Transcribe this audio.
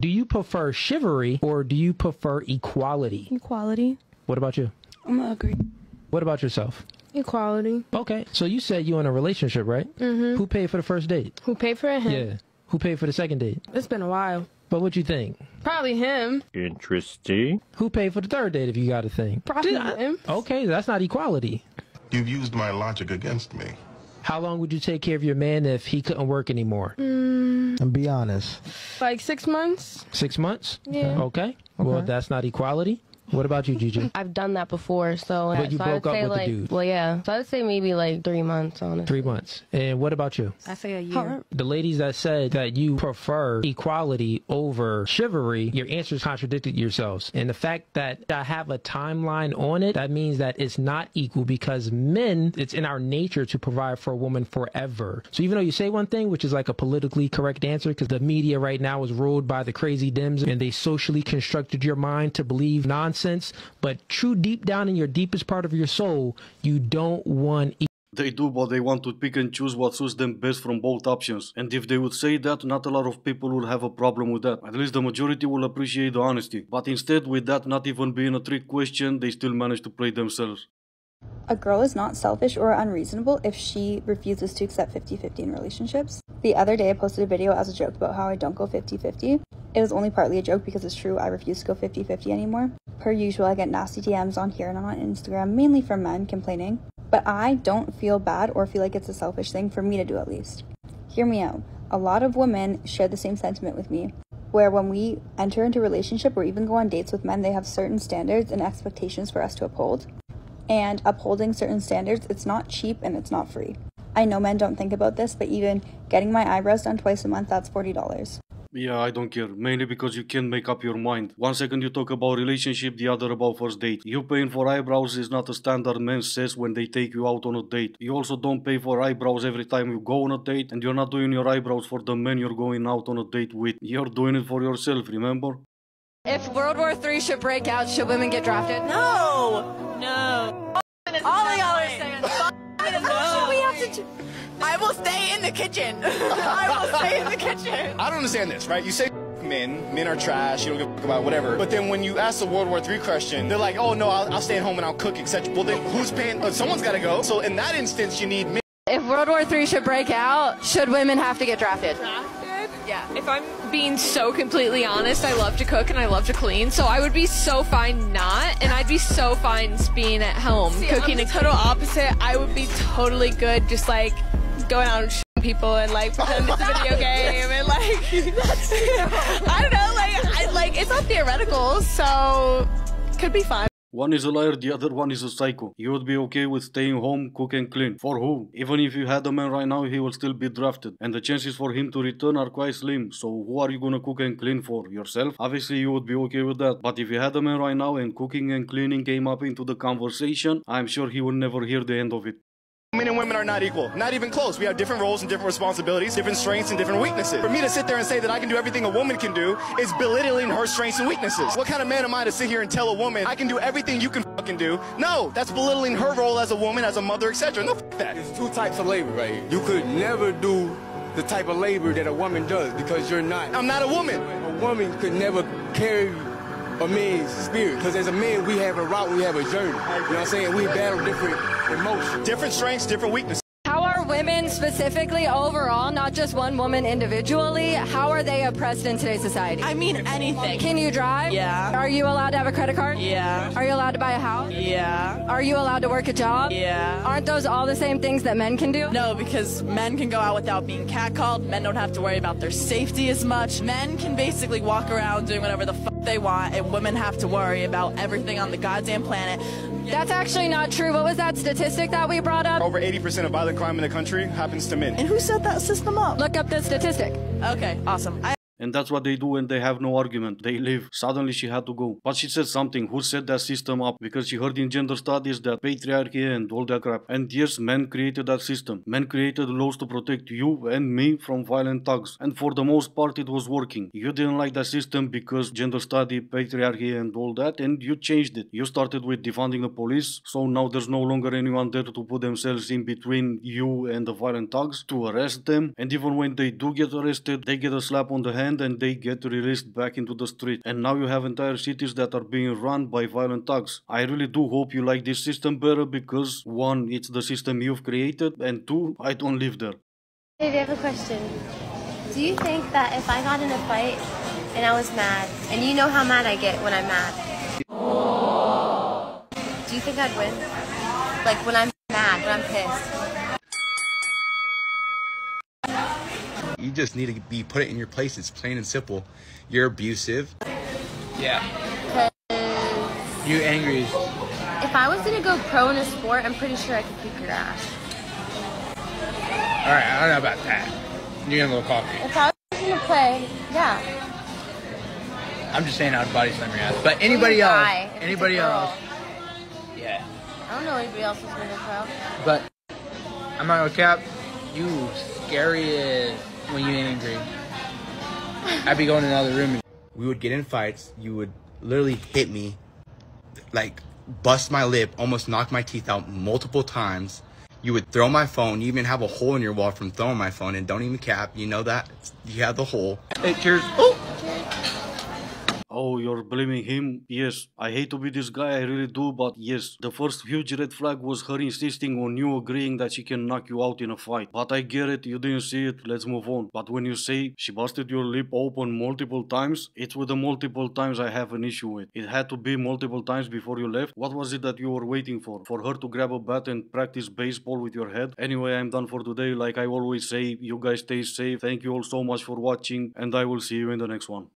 Do you prefer chivalry or do you prefer equality? Equality. What about you? I'm gonna agree. What about yourself? Equality. Okay, so you said you in a relationship, right? Mm-hmm. Who paid for the first date? Who paid for it? Him. Yeah. Who paid for the second date? It's been a while. But what you think? Probably him. Interesting. Who paid for the third date if you got a thing? Probably him. Okay, that's not equality. You've used my logic against me. How long would you take care of your man if he couldn't work anymore? And be honest. Like 6 months. 6 months? Yeah. Okay. Well, that's not equality. What about you, Gigi? I've done that before, so But you so broke I would up say with the like, dude. well, yeah. So I would say maybe like 3 months, honestly. 3 months. And what about you? I say a year. The ladies that said that you prefer equality over chivalry, your answers contradicted yourselves. And the fact that I have a timeline on it, that means that it's not equal because men, it's in our nature to provide for a woman forever. So even though you say one thing, which is like a politically correct answer, because the media right now is ruled by the crazy Dems and they socially constructed your mind to believe nonsense, but true deep down in your deepest part of your soul, you don't want They do, but they want to pick and choose what suits them best from both options. And if they would say that, not a lot of people would have a problem with that. At least the majority will appreciate the honesty. But instead, with that not even being a trick question, they still manage to play themselves. A girl is not selfish or unreasonable if she refuses to accept 50-50 in relationships. The other day I posted a video as a joke about how I don't go 50-50. It was only partly a joke because it's true, I refuse to go 50-50 anymore. Per usual, I get nasty DMs on here and on Instagram, mainly from men complaining. But I don't feel bad or feel like it's a selfish thing for me to do at least. Hear me out. A lot of women share the same sentiment with me, where when we enter into a relationship or even go on dates with men, they have certain standards and expectations for us to uphold. And upholding certain standards, it's not cheap and it's not free. I know men don't think about this, but even getting my eyebrows done twice a month, that's $40. Yeah, I don't care. Mainly because you can't make up your mind. 1 second you talk about relationship, the other about first date. You paying for eyebrows is not a standard man says when they take you out on a date. You also don't pay for eyebrows every time you go on a date, and you're not doing your eyebrows for the man you're going out on a date with. You're doing it for yourself, remember? If World War III should break out, should women get drafted? No! No. All of y'all are saying No. We have to I will stay in the kitchen. I will stay in the kitchen. I don't understand this, right? You say men are trash, you don't give a fuck about whatever. But then when you ask the World War III question, they're like, oh no, I'll stay at home and I'll cook, etc. Well then who's paying? Someone's got to go. So in that instance, you need men. If World War III should break out, should women have to get drafted? Yeah, if I'm being so completely honest, I love to cook and I love to clean, so I would be so fine not, and I'd be so fine being at home cooking. I'm the total opposite. I would be totally good just like going out and shooting people and like pretending it's a video game and like I don't know, like it's not theoretical, so could be fine. One is a liar, the other one is a psycho. You would be okay with staying home, cook and clean. For who? Even if you had a man right now, he will still be drafted. And the chances for him to return are quite slim. So who are you gonna cook and clean for? Yourself? Obviously you would be okay with that. But if you had a man right now and cooking and cleaning came up into the conversation, I'm sure he would never hear the end of it. Men and women are not equal, not even close. We have different roles and different responsibilities, different strengths and different weaknesses. For me to sit there and say that I can do everything a woman can do is belittling her strengths and weaknesses. What kind of man am I to sit here and tell a woman I can do everything you can fucking do? No, that's belittling her role as a woman, as a mother, etc. No, f that. There's two types of labor, right? You could never do the type of labor that a woman does because you're not. I'm not a woman. A woman could never carry a man's spirit, because as a man we have a route, we have a journey. You know what I'm saying? We battle different emotions, different strengths, different weaknesses. How are women specifically overall, not just one woman individually, how are they oppressed in today's society? I mean anything. Can you drive? Yeah. Are you allowed to have a credit card? Yeah. Are you allowed to buy a house? Yeah. Are you allowed to work a job? Yeah. Aren't those all the same things that men can do? No, because men can go out without being catcalled. Men don't have to worry about their safety as much. Men can basically walk around doing whatever the fuck they want, and women have to worry about everything on the goddamn planet. That's actually not true. What was that statistic that we brought up? Over 80% of violent crime in the country happens to men. And who set that system up? Look up the statistic. Okay, awesome. And that's what they do when they have no argument. They leave. Suddenly she had to go. But she said something. Who set that system up? Because she heard in gender studies that patriarchy and all that crap. And yes, men created that system. Men created laws to protect you and me from violent thugs. And for the most part it was working. You didn't like that system because gender study, patriarchy and all that, and you changed it. You started with defunding the police, so now there's no longer anyone there to put themselves in between you and the violent thugs to arrest them. And even when they do get arrested, they get a slap on the hand end and they get released back into the street. And now you have entire cities that are being run by violent thugs. I really do hope you like this system better because 1, it's the system you've created, and 2, I don't live there. Baby, I have a question. Do you think that if I got in a fight and I was mad, and you know how mad I get when I'm mad, do you think I'd win? Like when I'm mad, when I'm pissed? You just need to be put it in your place. It's plain and simple. You're abusive. Yeah. You angry. If I was gonna go pro in a sport, I'm pretty sure I could kick your ass. Alright, I don't know about that. You're getting a little coffee. If I was gonna play, yeah. I'm just saying I'd body slam your ass. But anybody else, yeah. I don't know anybody else who's gonna go pro. But I'm not gonna cap, you scary as when you're angry. I'd be going in another room. We would get in fights. You would literally hit me, like bust my lip, almost knock my teeth out multiple times. You would throw my phone. You even have a hole in your wall from throwing my phone, and don't even cap. You know that. You have the hole. Hey, cheers. Oh! Oh, you're blaming him? Yes, I hate to be this guy, I really do, but yes, the first huge red flag was her insisting on you agreeing that she can knock you out in a fight. But I get it, you didn't see it, let's move on. But when you say she busted your lip open multiple times, it's with the multiple times I have an issue with. It had to be multiple times before you left. What was it that you were waiting for? For her to grab a bat and practice baseball with your head? Anyway, I'm done for today. Like I always say, you guys stay safe. Thank you all so much for watching, and I will see you in the next one.